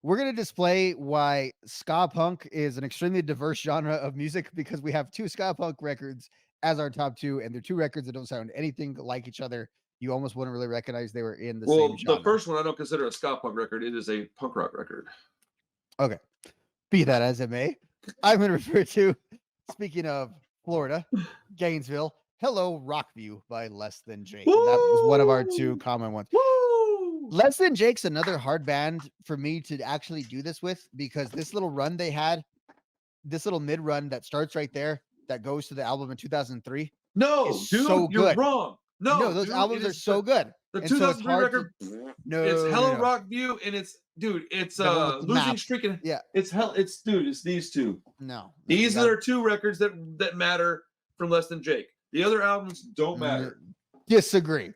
we're going to display why ska punk is an extremely diverse genre of music because we have two ska punk records as our top two, and they're two records that don't sound anything like each other. You almost wouldn't really recognize they were in the same Well, the genre. first one I don't consider a ska punk record. It is a punk rock record. Okay. Be that as it may, I'm going to refer to, speaking of Florida, Gainesville, Hello Rockview by Less Than Jake. And that was one of our two Woo! common ones. Woo! Less Than Jake's another hard band for me to actually do this with because this little run they had, this little mid run that starts right there, that goes to the album in 2003, No, is so dude, you're good. wrong. No, No, those dude, it albums are is so good. the And so it's 2003 hard to, record. It's no, no, Hello no. Rockview, and it's dude, it's The one with the Losing map. Streak, and Yeah. it's hell. It's dude, it's these two. No. These That, are two records that matter from Less Than Jake. The other albums don't matter. disagree.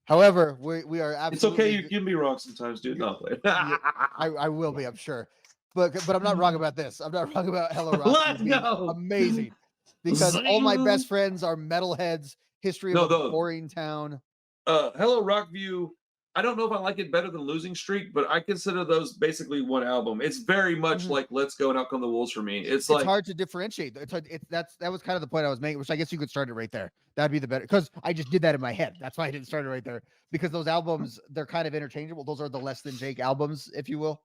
However, we are It's okay. absolutely. You can be wrong sometimes, dude. Not play. Yeah, I will be, I'm sure. But I'm not wrong about this. I'm not wrong about Hello Let's Rockview being go. amazing because all my Zing. best friends are metalheads. History of No, a the Boring Town. Hello Rockview. I don't know if I like it better than Losing Streak, but I consider those basically one album. It's very much Mhm. like Let's Go and Out Come the Wolves for me. It's It's like, hard to differentiate. It's hard, that was kind of the point I was making, which I guess you could start it right there. That'd be the better because I just did that in my head. That's why I didn't start it right there because those albums they're kind of interchangeable. Those are the Less Than Jake albums, if you will.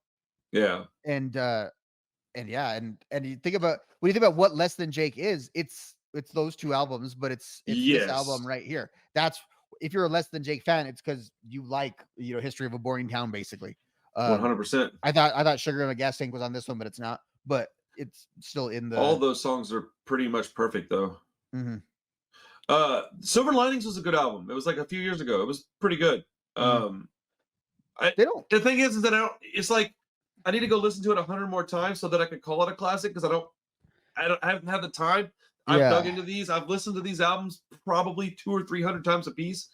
yeah, And yeah, and you think about when you think about what Less Than Jake is, it's those two albums, but it's this yes, album right here. That's if you're a Less Than Jake fan, it's because you like History of a Boring Town, basically. Um, 100%. I thought Sugar in a Gas Tank was on this one, but it's not. But it's still in All the. those songs are pretty much perfect, though. Mhm, Silver Linings was a good album. It was like a few years ago. It was pretty good. mhm. I They don't. the thing is that I don't. It's like I need to go listen to it 100 more times so that I can call it a classic because I haven't had the time. I've dug Yeah. into these. I've listened to these albums probably 200 or 300 times a piece.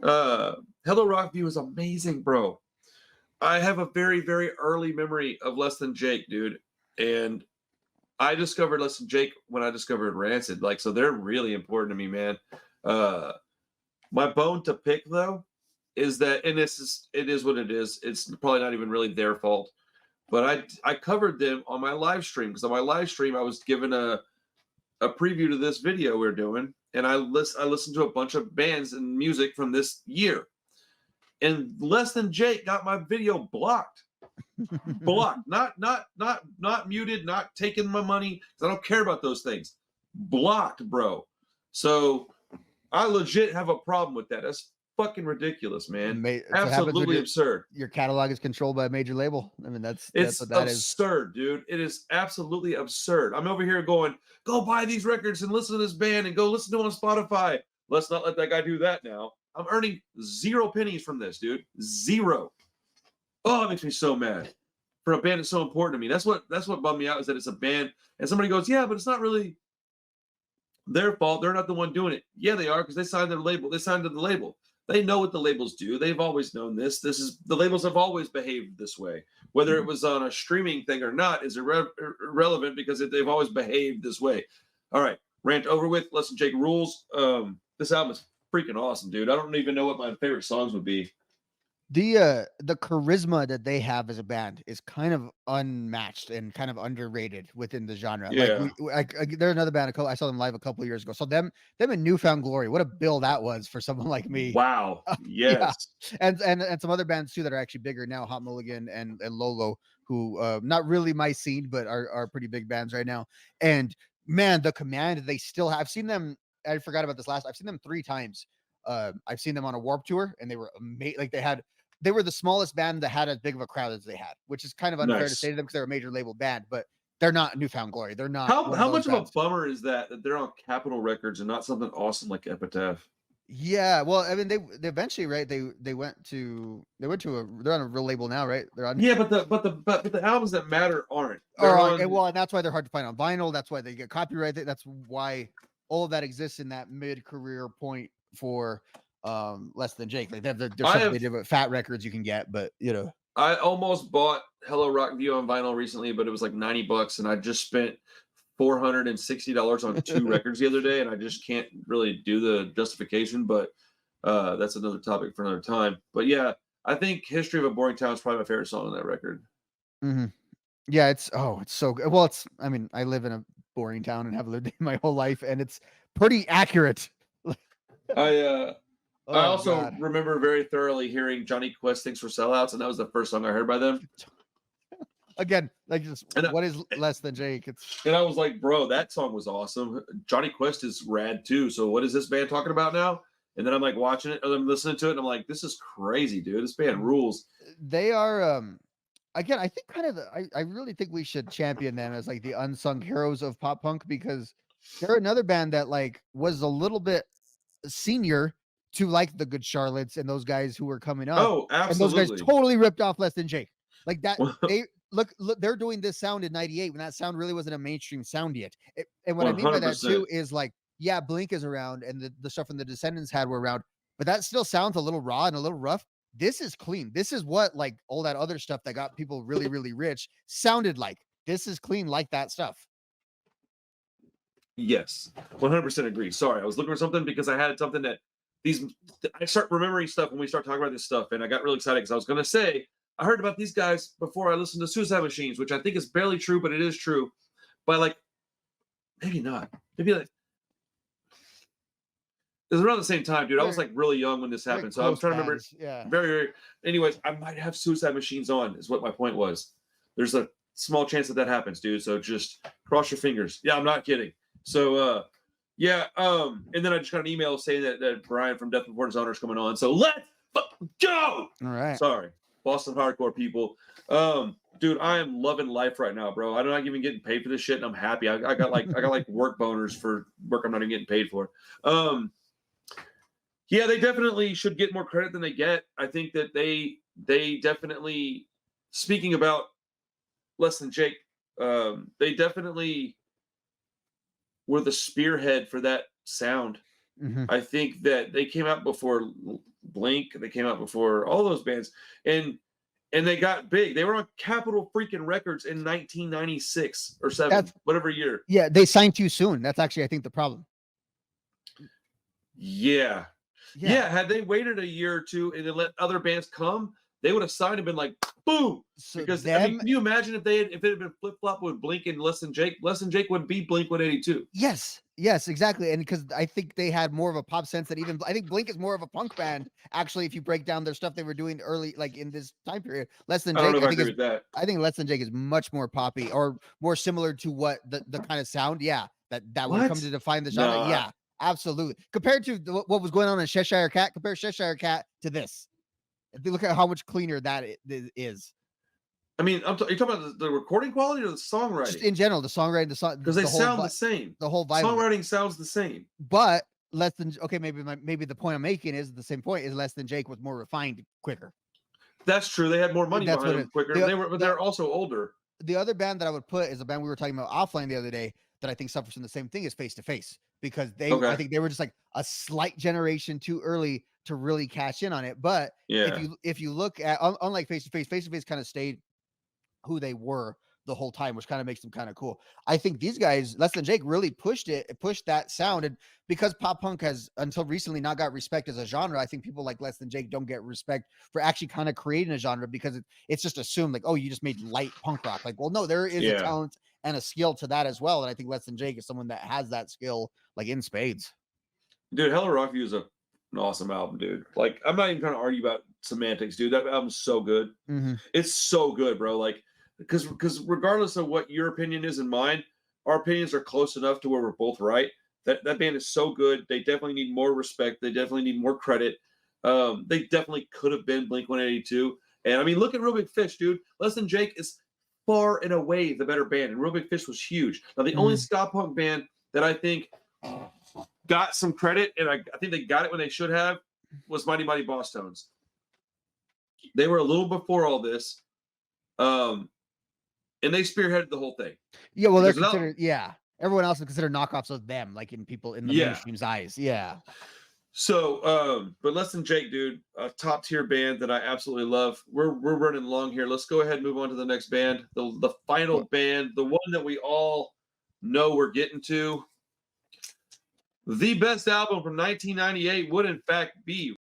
Hello Rockview is amazing, bro. I have a very, very early memory of Less Than Jake, dude. And I discovered Less Than Jake when I discovered Rancid. Like, so they're really important to me, man. Uh, my bone to pick though is that, and it is what it is. It's probably not even really their fault, but I covered them on my live stream because on my live stream I was given a preview to this video we're doing, and I listened to a bunch of bands and music from this year, and Less Than Jake got my video blocked. Blocked, not muted, not taking my money. I don't care about those things. Blocked, bro. So I legit have a problem with that. That's fucking ridiculous, man. That's what happens when Absolutely absurd. your catalog is controlled by a major label. I mean, that's It's what that is. absurd, dude. It is absolutely absurd. I'm over here going, go buy these records and listen to this band and go listen to them on Spotify. Let's not let that guy do that now. I'm earning 0 pennies from this, dude. 0. Oh, it makes me so mad. For a band that's so important to me. That's what bummed me out is that it's a band and somebody goes, yeah, but it's not really their fault. They're not the one doing it. Yeah, they are because they signed their label. They signed to the label. They know what the labels do. They've always known this. The labels have always behaved this way. Whether it was on a streaming thing or not is irrelevant because they've always behaved this way. All right, rant over with. Less Than Jake rules. This album is freaking awesome, dude. I don't even know what my favorite songs would be. The charisma that they have as a band is kind of unmatched and kind of underrated within the genre. Like Yeah. they're another band. I saw them live a couple of years ago. So them in Newfound Glory. What a bill that was for someone like me. Wow. Yeah, Yes. and some other bands too that are actually bigger now. Hot Mulligan and Lolo, who not really my scene, but are pretty big bands right now. And man, the command they still have. I've seen them. I forgot about this last. I've seen them 3 times. I've seen them on a Warp Tour, and they were amazing. Like they were the smallest band that had as big of a crowd as they had, which is kind of unfair to Nice. say to them because they're a major label band, but they're not Newfound Glory. They're not one of How those much of a bands. bummer is that they're on Capitol Records and not something awesome like Epitaph? Yeah, well, I mean, they eventually, right? They went to they're on a real label now, right? They're on Yeah, but the albums that matter aren't. or They're on, and on. well, and that's why they're hard to find on vinyl. That's why they get copyright. That's why all of that exists in that mid-career point for Less Than Jake. Like there's stuff they did with Fat Records you can get, but I almost bought Hello Rockview on vinyl recently, but it was like $90, and I just spent $460 on 2 records the other day, and I just can't really do the justification. But that's another topic for another time. But yeah, I think "History of a Boring Town" is probably my favorite song on that record. hmm Yeah, it's so good. Well, I mean, I live in a boring town and have lived it my whole life, and it's pretty accurate. I Oh also God. remember very thoroughly hearing Johnny Quest Thinks for Sellouts, and that was the first song I heard by them. Again, like just And I, what is less than Jake? It's and I was like, bro, that song was awesome. Johnny Quest is rad too. So what is this band talking about now? And then I'm like watching it, and I'm listening to it, and I'm like, this is crazy, dude. This band rules. they are again, I think kind of I really think we should champion them as like the unsung heroes of pop punk because they're another band that like was a little bit senior to like the Good Charlottes and those guys who were coming up, Oh, and those guys absolutely. totally ripped off Less Than Jake. Like that, they look, they're doing this sound in '98 when that sound really wasn't a mainstream sound yet. And what I mean by that 100%. too is like, yeah, Blink is around, and the stuff from the Descendants had were around, but that still sounds a little raw and a little rough. This is clean. This is what like all that other stuff that got people really, really rich sounded like. This is clean like that stuff. Yes, 100% agree. Sorry, I was looking for something because I had something that these. I start remembering stuff when we start talking about this stuff, and I got really excited because I was going to say I heard about these guys before I listened to Suicide Machines, which I think is barely true, but it is true. But like, maybe not. Maybe like it was around the same time, dude. I was Very, like really young when this very happened, so I'm close trying to remember. bands. Yeah. Very, very. Anyways, I might have Suicide Machines on. Is what my point was. There's a small chance that that happens, dude. So just cross your fingers. Yeah, I'm not kidding. So, yeah. And then I just got an email saying that Brian from Death Before Dishonor is coming on. So let's go. All right. Sorry, Boston hardcore people. Dude, I am loving life right now, bro. I'm not even getting paid for this shit, and I'm happy. I got like work boners for work I'm not even getting paid for. Yeah, they definitely should get more credit than they get. I think that they definitely, speaking about Less Than Jake, they definitely were the spearhead for that sound. hmm I think that they came out before Blink, they came out before all those bands, and they got big. They were on Capitol freaking Records in 1996 or seven, That's whatever year. yeah. They signed too soon. That's actually I think the problem. Yeah, Yeah. yeah. Had they waited a year or two and then let other bands come, they would have signed and been like, boom. So Because I mean, them, can you imagine if it had been flip flop with Blink and Less Than Jake? Less Than Jake would be Blink 182. yes, yes, exactly. And because I think they had more of a pop sense that even I think Blink is more of a punk band. Actually, if you break down their stuff they were doing early, like in this time period, Less Than I don't know Jake, if I agree with that. I think Less Than Jake is much more poppy or more similar to what the kind of sound, yeah, that would come What? to define the genre. No, Yeah, absolutely. Compared to what was going on in Cheshire Cat, compare Cheshire Cat to this. If you look at how much cleaner that is. I mean, you're talking about the recording quality or the Just songwriting? in general, the songwriting, the song, Because they sound the same. the whole vibe of it. Songwriting sounds the same. But Less Than okay, maybe the point I'm making is the same point is Less Than Jake was more refined quicker. That's true. They had more money That's behind what them it quicker. the But the they're also older. the other band that I would put is a band we were talking about offline the other day that I think suffers from the same thing is Face to Face because I Okay. think they were just like a slight generation too early to really cash in on it. But Yeah. if you look at unlike Face to Face kind of stayed who they were the whole time, which kind of makes them kind of cool. I think these guys, Less Than Jake, really pushed that sound. And because pop punk has until recently not got respect as a genre, I think people like Less Than Jake don't get respect for actually kind of creating a genre because it's just assumed like, oh, you just made light punk rock. Like, well, no, there is a Yeah. talent and a skill to that as well. And I think Less Than Jake is someone that has that skill like in spades. Dude, Hello Rockview is an awesome album, dude. Like, I'm not even trying to argue about semantics, dude. That album's so good. Mm-hmm. It's so good, bro. Like, because regardless of what your opinion is and mine, our opinions are close enough to where we're both right. That band is so good. They definitely need more respect. They definitely need more credit. They definitely could have been Blink 182. And I mean, look at Real Big Fish, dude. Less Than Jake is far and away the better band, and Real Big Fish was huge. Now, the only ska-punk band that I think got some credit, and I think they got it when they should have, was Mighty Mighty Boss Tones. They were a little before all this. And they spearheaded the whole thing. Yeah, well, they're Because considered. Yeah, everyone else is considered knockoffs of them, like in people in the Yeah. mainstream's eyes. Yeah. So, but Less Than Jake, dude, a top tier band that I absolutely love. We're running long here. Let's go ahead and move on to the next band, the final band, the one that we all know we're getting to. The best album from 1998 would in fact be